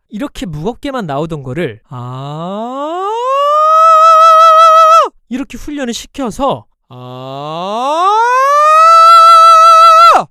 이렇게 무겁게만 나오던 거를 이렇게 훈련을 시켜서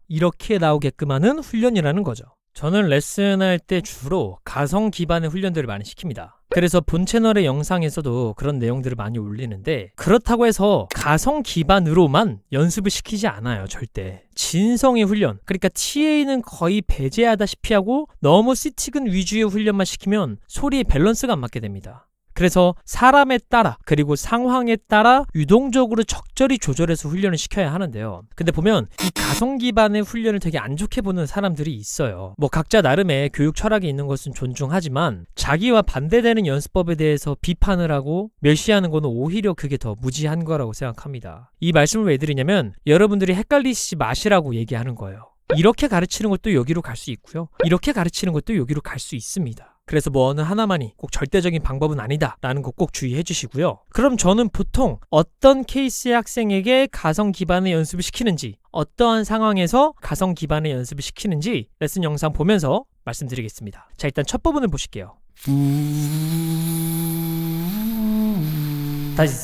이렇게 나오게끔 하는 훈련이라는 거죠. 저는 레슨할 때 주로 가성 기반의 훈련들을 많이 시킵니다. 그래서 본 채널의 영상에서도 그런 내용들을 많이 올리는데, 그렇다고 해서 가성 기반으로만 연습을 시키지 않아요. 절대. 진성의 훈련, 그러니까 TA는 거의 배제하다시피 하고 너무 시티근 위주의 훈련만 시키면 소리의 밸런스가 안 맞게 됩니다. 그래서 사람에 따라 그리고 상황에 따라 유동적으로 적절히 조절해서 훈련을 시켜야 하는데요. 근데 보면 이 가성 기반의 훈련을 되게 안 좋게 보는 사람들이 있어요. 뭐 각자 나름의 교육 철학이 있는 것은 존중하지만 자기와 반대되는 연습법에 대해서 비판을 하고 멸시하는 거는 오히려 그게 더 무지한 거라고 생각합니다. 이 말씀을 왜 드리냐면 여러분들이 헷갈리시지 마시라고 얘기하는 거예요. 이렇게 가르치는 것도 여기로 갈 수 있고요. 이렇게 가르치는 것도 여기로 갈 수 있습니다. 그래서 뭐 어느 하나만이 꼭 절대적인 방법은 아니다 라는 거 꼭 주의해 주시고요. 그럼 저는 보통 어떤 케이스의 학생에게 가성 기반의 연습을 시키는지, 어떠한 상황에서 가성 기반의 연습을 시키는지 레슨 영상 보면서 말씀드리겠습니다. 자, 일단 첫 부분을 보실게요. 다시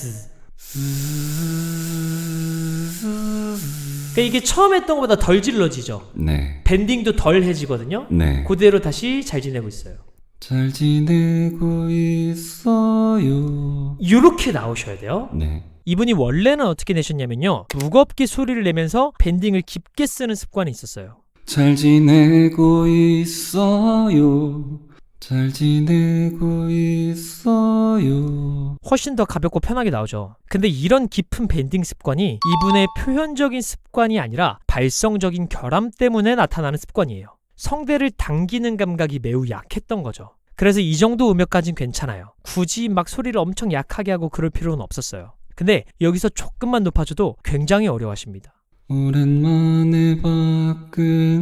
그러니까 이게 처음 했던 것보다 덜 질러지죠. 네. 밴딩도 덜 해지거든요. 네. 그대로 다시 잘 지내고 있어요. 잘 지내고 있어요. 이렇게 나오셔야 돼요. 네. 이분이 원래는 어떻게 내셨냐면요, 무겁게 소리를 내면서 밴딩을 깊게 쓰는 습관이 있었어요. 잘 지내고 있어요. 잘 지내고 있어요. 훨씬 더 가볍고 편하게 나오죠. 근데 이런 깊은 밴딩 습관이 이분의 표현적인 습관이 아니라 발성적인 결함 때문에 나타나는 습관이에요. 성대를 당기는 감각이 매우 약했던 거죠. 그래서 이 정도 음역까지는 괜찮아요. 굳이 막 소리를 엄청 약하게 하고 그럴 필요는 없었어요. 근데 여기서 조금만 높아져도 굉장히 어려워하십니다. 오랜만에 밖을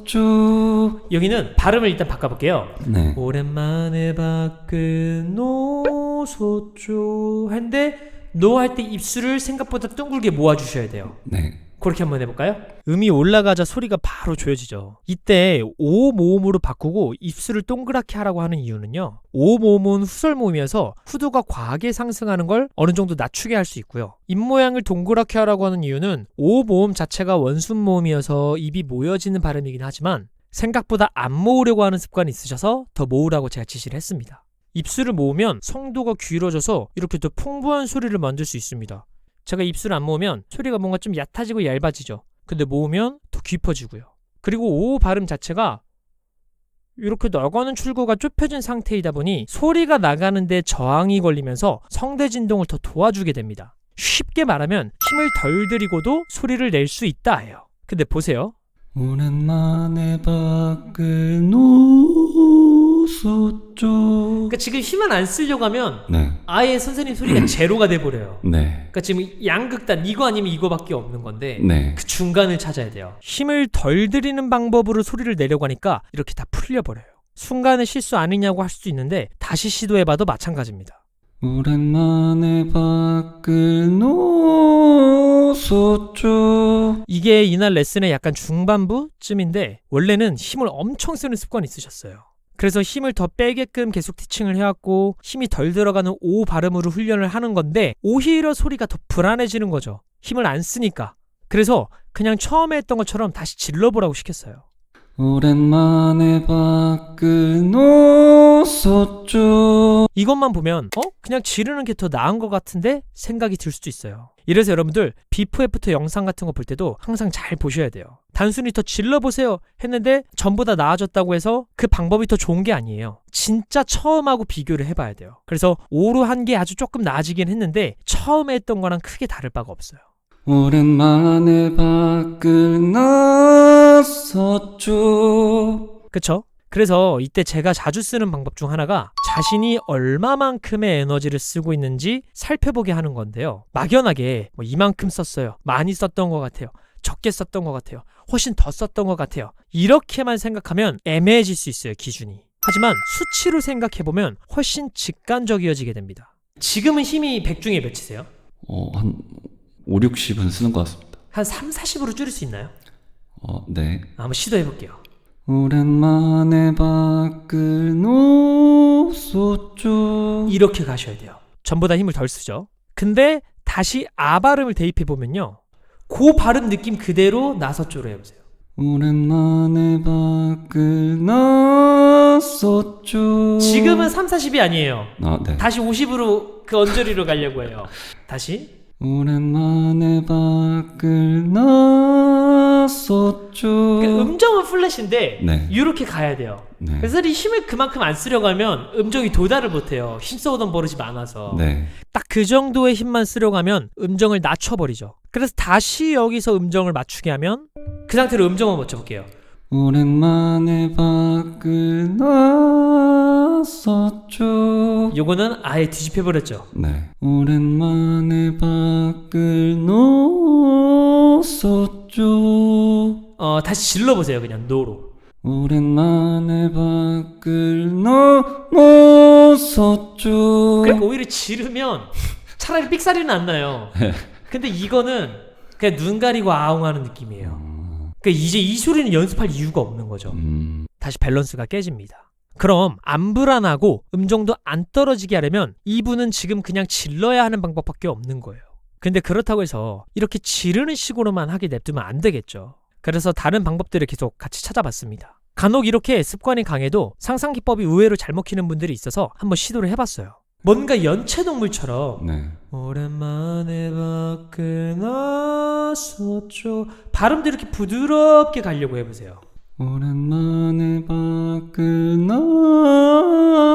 나섰죠. 여기는 발음을 일단 바꿔볼게요. 네. 오랜만에 밖을 노섰죠 했는데 노 할 때 입술을 생각보다 둥글게 모아주셔야 돼요. 네. 그렇게 한번 해볼까요? 음이 올라가자 소리가 바로 조여지죠. 이때 오 모음으로 바꾸고 입술을 동그랗게 하라고 하는 이유는요, 오 모음은 후설 모음이어서 후두가 과하게 상승하는 걸 어느 정도 낮추게 할 수 있고요. 입 모양을 동그랗게 하라고 하는 이유는 오 모음 자체가 원순 모음이어서 입이 모여지는 발음이긴 하지만 생각보다 안 모으려고 하는 습관이 있으셔서 더 모으라고 제가 지시를 했습니다. 입술을 모으면 성도가 길어져서 이렇게 더 풍부한 소리를 만들 수 있습니다. 제가 입술을 안 모으면 소리가 뭔가 좀 얕아지고 얇아지죠. 근데 모으면 더 깊어지고요. 그리고 오 발음 자체가 이렇게 나가는 출구가 좁혀진 상태이다 보니 소리가 나가는데 저항이 걸리면서 성대 진동을 더 도와주게 됩니다. 쉽게 말하면 힘을 덜 들이고도 소리를 낼 수 있다예요. 근데 보세요. 오랜만에 밖을 노섰죠. 그러니까 지금 힘을 안 쓰려고 하면 네. 아예 선생님 소리가 제로가 돼버려요. 네. 그러니까 지금 양극단 이거 아니면 이거밖에 없는 건데 네. 그 중간을 찾아야 돼요. 힘을 덜 들이는 방법으로 소리를 내려고 하니까 이렇게 다 풀려버려요. 순간의 실수 아니냐고 할 수도 있는데 다시 시도해봐도 마찬가지입니다. 오랜만에 밖을 노섰죠. 이게 이날 레슨의 약간 중반부쯤인데 원래는 힘을 엄청 쓰는 습관이 있으셨어요. 그래서 힘을 더 빼게끔 계속 티칭을 해왔고 힘이 덜 들어가는 오 발음으로 훈련을 하는 건데 오히려 소리가 더 불안해지는 거죠. 힘을 안 쓰니까. 그래서 그냥 처음에 했던 것처럼 다시 질러보라고 시켰어요. 오랜만에 밖을 노섰죠. 이것만 보면 그냥 지르는 게 더 나은 것 같은데 생각이 들 수도 있어요. 이래서 여러분들 비포 애프터 영상 같은 거 볼 때도 항상 잘 보셔야 돼요. 단순히 더 질러보세요 했는데 전보다 나아졌다고 해서 그 방법이 더 좋은 게 아니에요. 진짜 처음하고 비교를 해봐야 돼요. 그래서 5로 한 게 아주 조금 나아지긴 했는데 처음에 했던 거랑 크게 다를 바가 없어요. 오랜만에 밖을 나섰죠. 그쵸? 그래서 이때 제가 자주 쓰는 방법 중 하나가 자신이 얼마만큼의 에너지를 쓰고 있는지 살펴보게 하는 건데요. 막연하게 이만큼 썼어요, 많이 썼던 것 같아요, 적게 썼던 것 같아요, 훨씬 더 썼던 것 같아요, 이렇게만 생각하면 애매해질 수 있어요, 기준이. 하지만 수치로 생각해보면 훨씬 직관적이어지게 됩니다. 지금은 힘이 100 중에 몇이세요? 한 5, 60은 쓰는 것 같습니다. 한 3, 40으로 줄일 수 있나요? 네. 한번 시도해볼게요. 오랜만에 밖을 놓섰죠. 이렇게 가셔야 돼요. 전보다 힘을 덜 쓰죠. 근데 다시 아 발음을 대입해보면요. 그 발음 느낌 그대로 나섰죠로 해보세요. 오랜만에 밖을 나섰죠. 지금은 3, 40이 아니에요. 네. 다시 50으로 그 언저리로 가려고 해요. 다시. 오랜만에 밖을 나섰죠. 그러니까 음정은 플랫인데 네. 이렇게 가야 돼요. 네. 그래서 이 힘을 그만큼 안 쓰려고 하면 음정이 도달을 못해요. 힘써오던 버릇이 많아서. 네. 딱 그 정도의 힘만 쓰려고 하면 음정을 낮춰버리죠. 그래서 다시 여기서 음정을 맞추게 하면 그 상태로 음정을 맞춰볼게요. 오랜만에 밖을 나섰죠. 요거는 아예 뒤집혀버렸죠. 네. 오랜만에 밖을 나섰죠. 다시 질러보세요. 그냥 노로. 오랜만에 밖을 나섰죠. 그러니까 오히려 지르면 차라리 삑사리는 안 나요. 근데 이거는 그냥 눈 가리고 아웅하는 느낌이에요. 그러니까 이제 이 소리는 연습할 이유가 없는 거죠. 다시 밸런스가 깨집니다. 그럼 안 불안하고 음정도 안 떨어지게 하려면 이분은 지금 그냥 질러야 하는 방법밖에 없는 거예요. 근데 그렇다고 해서 이렇게 지르는 식으로만 하게 냅두면 안 되겠죠. 그래서 다른 방법들을 계속 같이 찾아봤습니다. 간혹 이렇게 습관이 강해도 상상기법이 의외로 잘 먹히는 분들이 있어서 한번 시도를 해봤어요. 뭔가 연체동물처럼 네. 오랜만에 밖을 나섰죠. 발음도 이렇게 부드럽게 가려고 해보세요. 오랜만에 밖을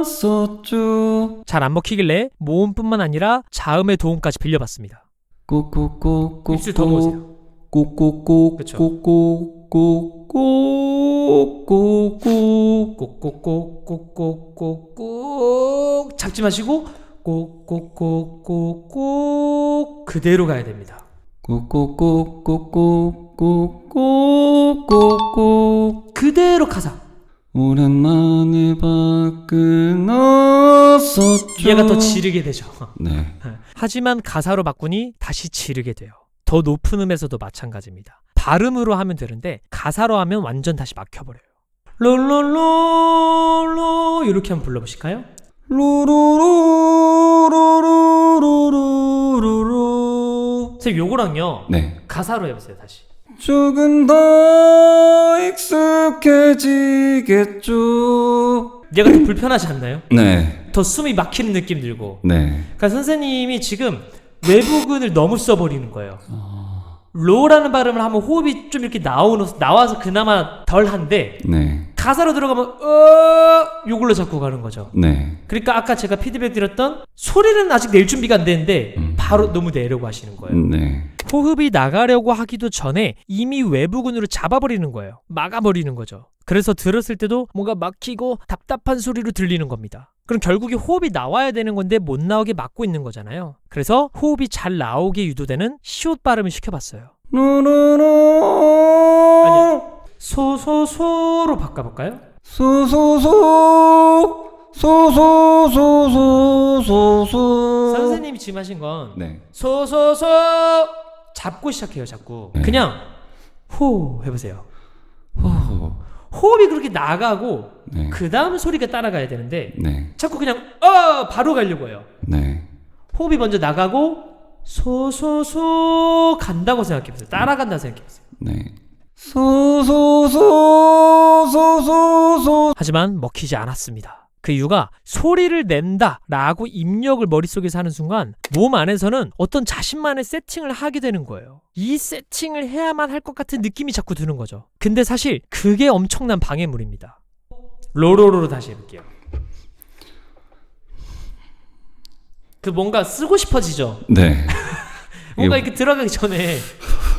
나섰죠. 잘 안 먹히길래 모음뿐만 아니라 자음의 도움까지 빌려봤습니다. 꼬꼬꼬꼬 입술 더 넣으세요. 꼬꼬꼬 그쵸. 꼬꼬꼬꼬꼬꼬 꼭꼭꼭꼭꼭꼭꼭꼭 잡지 마시고 꼭꼭꼭꼭꼭 그대로 가야 됩니다. 꼬꼬꼬꼬꼬꼬꼬꼬 그대로 가사. 오랜만에 밖을 나섰죠. 얘가 더 지르게 되죠. 네. 하지만 가사로 바꾸니 다시 지르게 돼요. 더 높은 음에서도 마찬가지입니다. 발음으로 하면 되는데 가사로 하면 완전 다시 막혀버려요. 롤롤롤롤 이렇게 한번 불러보실까요? 루루루루루루루루. 선생님 요거랑요 네. 가사로 해보세요. 다시. 조금 더 익숙해지겠죠. 얘가 더 불편하지 않나요? 네. 더 숨이 막히는 느낌 들고. 네. 그러니까 선생님이 지금 외부근을 너무 써버리는 거예요. 로라는 발음을 하면 호흡이 좀 이렇게 나와서 그나마 덜한데 네. 가사로 들어가면 요걸로 자꾸 가는 거죠. 네. 그러니까 아까 제가 피드백 드렸던 소리는 아직 낼 준비가 안 되는데 바로 너무 내려고 하시는 거예요. 네. 호흡이 나가려고 하기도 전에 이미 외부근으로 잡아버리는 거예요. 막아버리는 거죠. 그래서 들었을 때도 뭔가 막히고 답답한 소리로 들리는 겁니다. 그럼 결국에 호흡이 나와야 되는 건데 못 나오게 막고 있는 거잖아요. 그래서 호흡이 잘 나오게 유도되는 시옷 발음을 시켜봤어요. 루루루. 아니, 소소소로 바꿔볼까요? 소소소. 소소소소소소. 선생님이 지금 하신 건 네. 소소소 잡고 시작해요. 자꾸 네. 그냥 호 해보세요. 호. 호흡이 그렇게 나가고 네. 그 다음 소리가 따라가야 되는데 네. 자꾸 그냥 바로 가려고 해요. 네. 호흡이 먼저 나가고 소소소 간다고 생각해보세요. 따라간다고 생각해보세요. 네. 소소소. 하지만 먹히지 않았습니다. 그 이유가 소리를 낸다 라고 입력을 머릿속에서 하는 순간 몸 안에서는 어떤 자신만의 세팅을 하게 되는 거예요. 이 세팅을 해야만 할 것 같은 느낌이 자꾸 드는 거죠. 근데 사실 그게 엄청난 방해물입니다. 로로로로 다시 해볼게요. 그 뭔가 쓰고 싶어지죠. 네. 뭔가 이렇게 들어가기 전에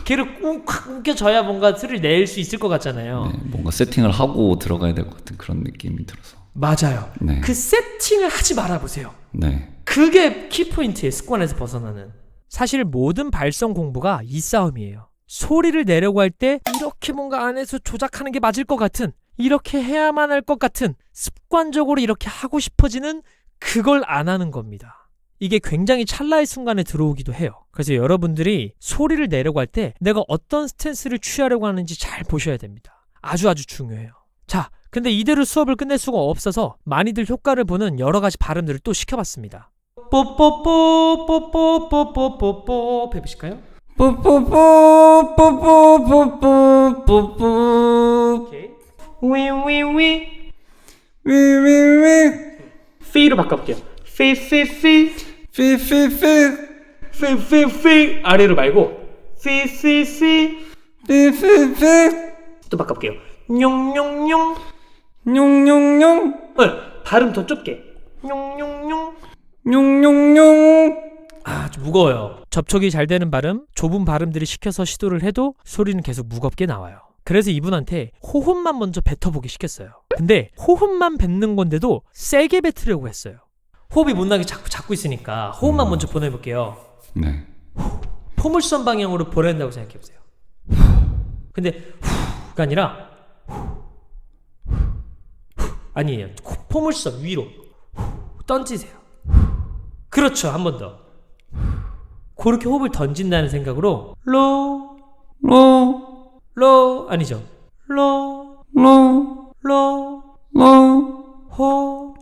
걔를 꽉 움켜줘야 뭔가 소리를 낼 수 있을 것 같잖아요. 네, 뭔가 세팅을 하고 들어가야 될 것 같은 그런 느낌이 들어서. 맞아요. 네. 그 세팅을 하지 말아보세요. 네. 그게 키포인트예요. 습관에서 벗어나는. 사실 모든 발성 공부가 이 싸움이에요. 소리를 내려고 할 때 이렇게 뭔가 안에서 조작하는 게 맞을 것 같은, 이렇게 해야만 할 것 같은, 습관적으로 이렇게 하고 싶어지는 그걸 안 하는 겁니다. 이게 굉장히 찰나의 순간에 들어오기도 해요. 그래서 여러분들이 소리를 내려고 할 때 내가 어떤 스탠스를 취하려고 하는지 잘 보셔야 됩니다. 아주 중요해요. 자, 근데 이대로 수업을 끝낼 수가 없어서 많이들 효과를 보는 여러 가지 발음들을 또 시켜봤습니다. 뽀뽀뽀뽀뽀뽀뽀뽀뽀뽀 해보실까요? 뽀뽀뽀뽀뽀뽀뽀뽀뽀 오케이. 위위위 위위위 피로 바꿔볼게요. 피피피 피피피 피피피 아래로 말고 피피피 피피피 또 바꿔볼게요. 뇽뇽뇽 뇽뇽뇽 발음 더 좁게 뇽뇽뇽 뇽뇽뇽 좀 무거워요. 접촉이 잘 되는 발음, 좁은 발음들을 시켜서 시도를 해도 소리는 계속 무겁게 나와요. 그래서 이분한테 호흡만 먼저 뱉어보기 시켰어요. 근데 호흡만 뱉는 건데도 세게 뱉으려고 했어요. 호흡이 못 나게 자꾸 잡고 있으니까 호흡만 먼저 보내볼게요. 네. 포물선 방향으로 보낸다고 생각해보세요. 근데 후가 아니라 아니에요. 포물선 위로 던지세요. 그렇죠. 한 번 더. 그렇게 호흡을 던진다는 생각으로 로우 아니죠. 로우 호.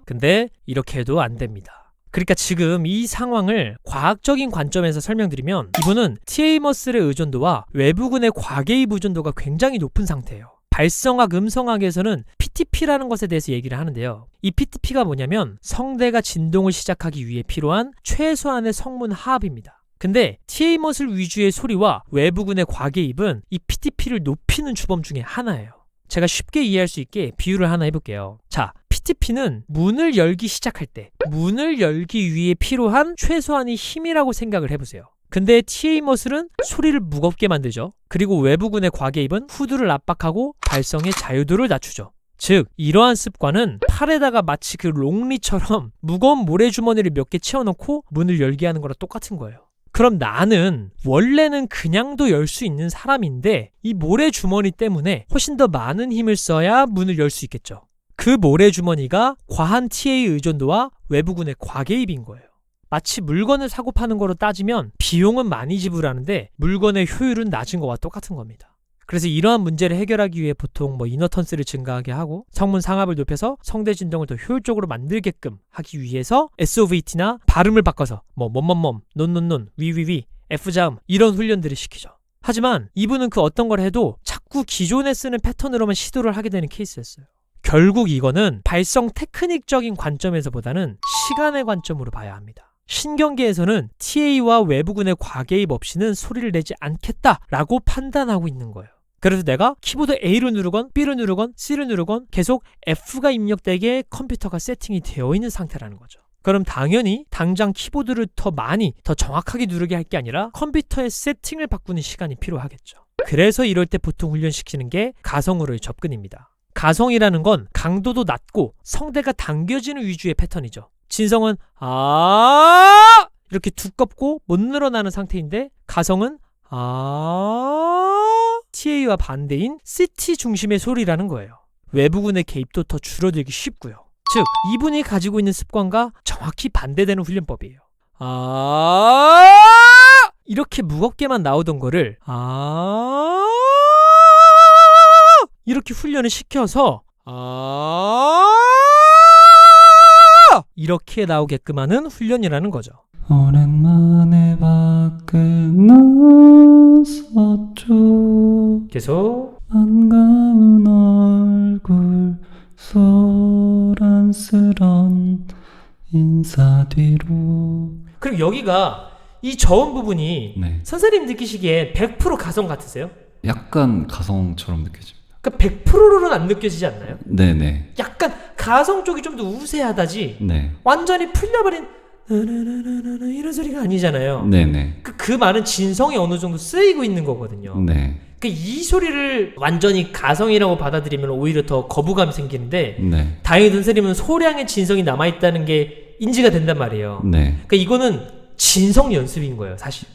근데 이렇게 해도 안 됩니다. 그러니까 지금 이 상황을 과학적인 관점에서 설명드리면 이분은 TA 머슬의 의존도와 외부근의 과개입 의존도가 굉장히 높은 상태예요. 발성학, 음성학에서는 PTP라는 것에 대해서 얘기를 하는데요. 이 PTP가 뭐냐면 성대가 진동을 시작하기 위해 필요한 최소한의 성문 하압입니다. 근데 TA 머슬 위주의 소리와 외부근의 과개입은 이 PTP를 높이는 주범 중에 하나예요. 제가 쉽게 이해할 수 있게 비유를 하나 해볼게요. 자, PTP는 문을 열기 시작할 때 문을 열기 위해 필요한 최소한의 힘이라고 생각을 해보세요. 근데 TA 머슬은 소리를 무겁게 만들죠. 그리고 외부근의 과개입은 후두를 압박하고 발성의 자유도를 낮추죠. 즉 이러한 습관은 팔에다가 마치 그 롱리처럼 무거운 모래주머니를 몇 개 채워넣고 문을 열게 하는 거랑 똑같은 거예요. 그럼 나는 원래는 그냥도 열 수 있는 사람인데 이 모래주머니 때문에 훨씬 더 많은 힘을 써야 문을 열 수 있겠죠. 그 모래주머니가 과한 TA 의존도와 외부근의 과개입인 거예요. 마치 물건을 사고 파는 거로 따지면 비용은 많이 지불하는데 물건의 효율은 낮은 거와 똑같은 겁니다. 그래서 이러한 문제를 해결하기 위해 보통 이너턴스를 증가하게 하고 성문 상압을 높여서 성대 진동을 더 효율적으로 만들게끔 하기 위해서 SOVT나 발음을 바꿔서 멈멈멈, 논논논, 위위위, F자음 이런 훈련들을 시키죠. 하지만 이분은 그 어떤 걸 해도 자꾸 기존에 쓰는 패턴으로만 시도를 하게 되는 케이스였어요. 결국 이거는 발성 테크닉적인 관점에서보다는 시간의 관점으로 봐야 합니다. 신경계에서는 TA와 외부근의 과개입 없이는 소리를 내지 않겠다라고 판단하고 있는 거예요. 그래서 내가 키보드 A를 누르건 B를 누르건 C를 누르건 계속 F가 입력되게 컴퓨터가 세팅이 되어 있는 상태라는 거죠. 그럼 당연히 당장 키보드를 더 많이, 더 정확하게 누르게 할 게 아니라 컴퓨터의 세팅을 바꾸는 시간이 필요하겠죠. 그래서 이럴 때 보통 훈련시키는 게 가성으로의 접근입니다. 가성이라는 건 강도도 낮고 성대가 당겨지는 위주의 패턴이죠. 진성은 아 이렇게 두껍고 못 늘어나는 상태인데 가성은 아 TA와 반대인 CT 중심의 소리라는 거예요. 외부근의 개입도 더 줄어들기 쉽고요. 즉 이분이 가지고 있는 습관과 정확히 반대되는 훈련법이에요. 아 이렇게 무겁게만 나오던 거를 아 이렇게 훈련을 시켜서 이렇게 나오게끔 하는 훈련이라는 거죠. 오랜만에 밖에 나섰죠. 계속 반가운 얼굴 소란스런 인사 뒤로. 그리고 여기가 이 저음 부분이 네. 선생님 느끼시기에 100% 가성 같으세요? 약간 가성처럼 느껴집니다. 그러니까 100%로는 안 느껴지지 않나요? 네네. 약간 가성 쪽이 좀 더 우세하다지 네. 완전히 풀려버린 이런 소리가 아니잖아요. 네네. 그 말은 진성이 어느 정도 쓰이고 있는 거거든요. 네. 이 소리를 완전히 가성이라고 받아들이면 오히려 더 거부감이 생기는데 네. 다행히 선생님은 소량의 진성이 남아있다는 게 인지가 된단 말이에요. 네. 그러니까 이거는 진성 연습인 거예요, 사실.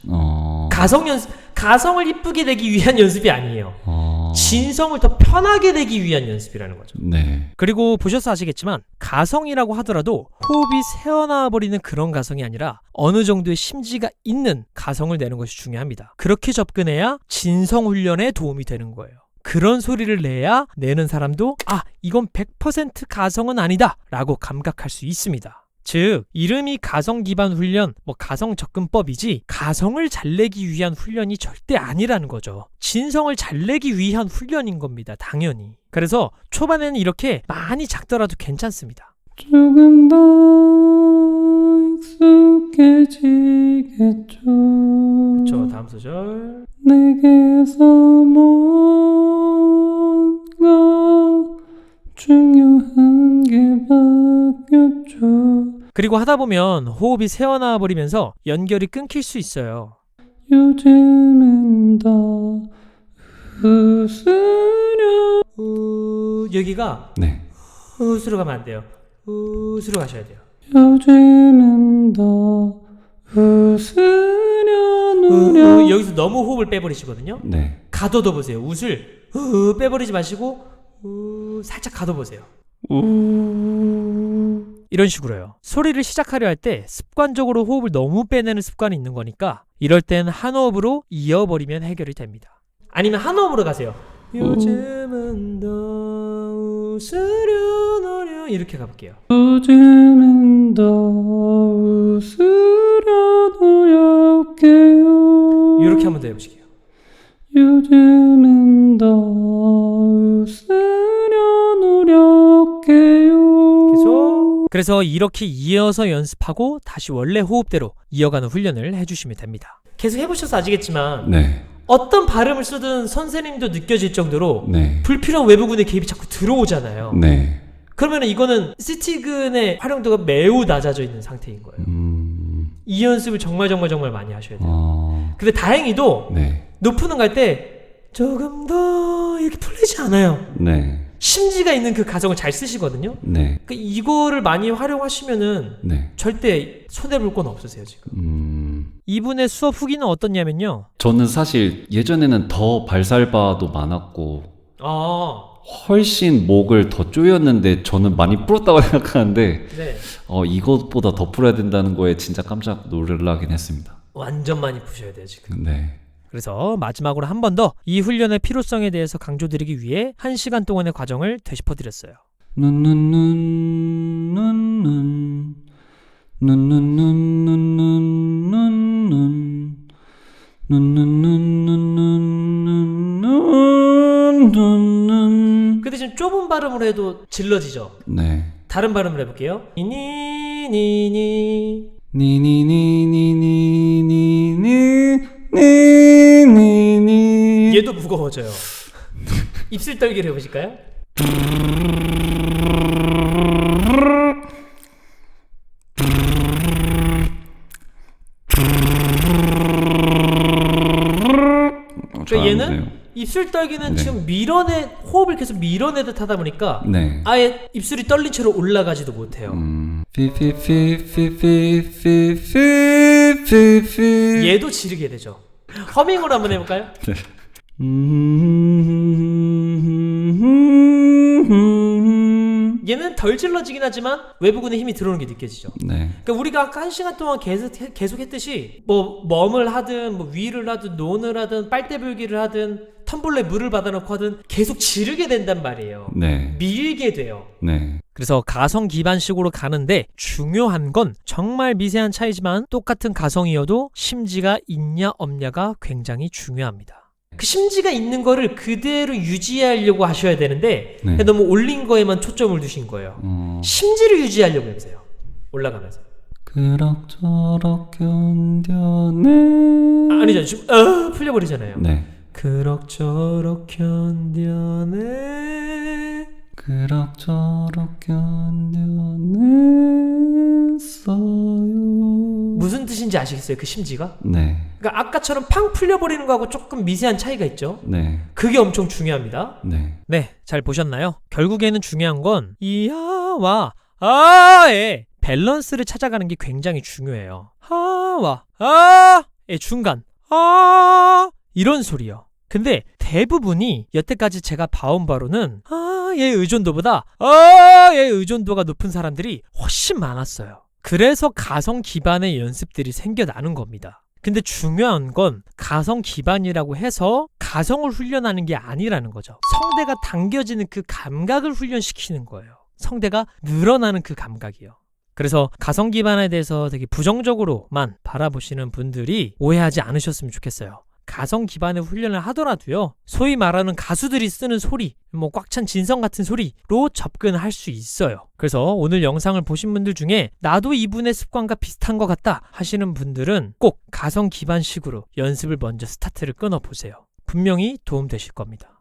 가성을 이쁘게 내기 위한 연습이 아니에요. 진성을 더 편하게 내기 위한 연습이라는 거죠. 네. 그리고 보셔서 아시겠지만 가성이라고 하더라도 호흡이 새어나와 버리는 그런 가성이 아니라 어느 정도의 심지가 있는 가성을 내는 것이 중요합니다. 그렇게 접근해야 진성 훈련에 도움이 되는 거예요. 그런 소리를 내야 내는 사람도 이건 100% 가성은 아니다 라고 감각할 수 있습니다. 즉 이름이 가성 기반 훈련, 가성 접근법이지 가성을 잘 내기 위한 훈련이 절대 아니라는 거죠. 진성을 잘 내기 위한 훈련인 겁니다. 당연히. 그래서 초반에는 이렇게 많이 작더라도 괜찮습니다. 조금 더 익숙해지겠죠. 그쵸, 다음 소절. 내게서 뭔가 중요한 게 바뀌었죠. 그리고 하다 보면 호흡이 새어나와 버리면서 연결이 끊길 수 있어요. 요즘은 더 웃으려. 여기가 네. 으스로 가면 안 돼요. 으스로 가셔야 돼요. 요즘은 더 웃으려 누려. 여기서 너무 호흡을 빼버리시거든요. 네. 가둬둬 보세요. 웃을 빼버리지 마시고 살짝 가둬보세요. 이런 식으로요. 소리를 시작하려 할 때 습관적으로 호흡을 너무 빼내는 습관이 있는 거니까 이럴 땐 한 호흡으로 이어버리면 해결이 됩니다. 아니면 한 호흡으로 가세요. 요즘은 더 웃으려 노려 이렇게 가볼게요. 요즘은 더 웃으려 노력해요. 이렇게 한번 더 해보실게요. 요즘은 더 웃으려 노력해요. 계속. 그래서 이렇게 이어서 연습하고 다시 원래 호흡대로 이어가는 훈련을 해주시면 됩니다. 계속 해보셔서 아시겠지만 네. 어떤 발음을 쓰든 선생님도 느껴질 정도로 네. 불필요한 외부군의 개입이 자꾸 들어오잖아요. 네. 그러면 이거는 시티근의 활용도가 매우 낮아져 있는 상태인 거예요. 이 연습을 정말 많이 하셔야 돼요. 근데 다행히도 네. 높은 갈 때 조금 더 이렇게 풀리지 않아요. 네. 심지가 있는 그 가성을 잘 쓰시거든요. 네. 그러니까 이거를 많이 활용하시면은 네. 절대 손해볼 건 없으세요 지금. 이분의 수업 후기는 어떻냐면요. 저는 사실 예전에는 더 발살바도 많았고 훨씬 목을 더 조였는데 저는 많이 불었다고 생각하는데 네. 이것보다 더 풀어야 된다는 거에 진짜 깜짝 놀라긴 했습니다. 완전 많이 푸셔야 돼요 지금. 네. 그래서 마지막으로 한 번 더 이 훈련의 필요성에 대해서 강조드리기 위해 1시간 동안의 과정을 되짚어드렸어요. 그 대신 좁은 발음으로 해도 질러지죠? 네. 다른 발음을 해볼게요. 니니니니 니니니니니니니니니. 얘도 무거워져요. 입술 떨기를 해보실까요? 그러니까 얘는 입술 떨기는 네. 지금 호흡을 계속 밀어내듯 하다 보니까 네. 아예 입술이 떨린 채로 올라가지도 못해요. 얘도 지르게 되죠. 허밍으로 한번 해볼까요? 네. 얘는 덜 질러지긴 하지만 외부군의 힘이 들어오는 게 느껴지죠. 네. 그러니까 우리가 아까 1시간 동안 계속 했듯이 멈을 하든 위를 하든 논을 하든 빨대불기를 하든 텀블러에 물을 받아놓고 하든 계속 지르게 된단 말이에요. 네. 밀게 돼요. 네. 그래서 가성 기반식으로 가는데 중요한 건 정말 미세한 차이지만 똑같은 가성이어도 심지가 있냐 없냐가 굉장히 중요합니다. 그 심지가 있는 거를 그대로 유지하려고 하셔야 되는데 네. 너무 올린 거에만 초점을 두신 거예요. 심지를 유지하려고 해보세요. 올라가면서. 그럭저럭 견뎌내. 아니죠. 지금 풀려버리잖아요. 네. 그럭저럭 견뎌내. 그럭저럭 견뎌냈어요. 무슨 뜻인지 아시겠어요? 그 심지가? 네. 그러니까 아까처럼 팡 풀려버리는 거하고 조금 미세한 차이가 있죠? 네. 그게 엄청 중요합니다. 네. 네, 잘 보셨나요? 결국에는 중요한 건 이하와 아의 밸런스를 찾아가는 게 굉장히 중요해요. 하와 아의 중간 아 이런 소리요. 근데 대부분이 여태까지 제가 봐온 바로는 얘의 의존도보다 얘의 의존도가 높은 사람들이 훨씬 많았어요. 그래서 가성 기반의 연습들이 생겨나는 겁니다. 근데 중요한 건 가성 기반이라고 해서 가성을 훈련하는 게 아니라는 거죠. 성대가 당겨지는 그 감각을 훈련시키는 거예요. 성대가 늘어나는 그 감각이요. 그래서 가성 기반에 대해서 되게 부정적으로만 바라보시는 분들이 오해하지 않으셨으면 좋겠어요. 가성 기반의 훈련을 하더라도요, 소위 말하는 가수들이 쓰는 소리, 꽉 찬 진성 같은 소리로 접근할 수 있어요. 그래서 오늘 영상을 보신 분들 중에 나도 이분의 습관과 비슷한 것 같다 하시는 분들은 꼭 가성 기반식으로 연습을 먼저 스타트를 끊어보세요. 분명히 도움되실 겁니다.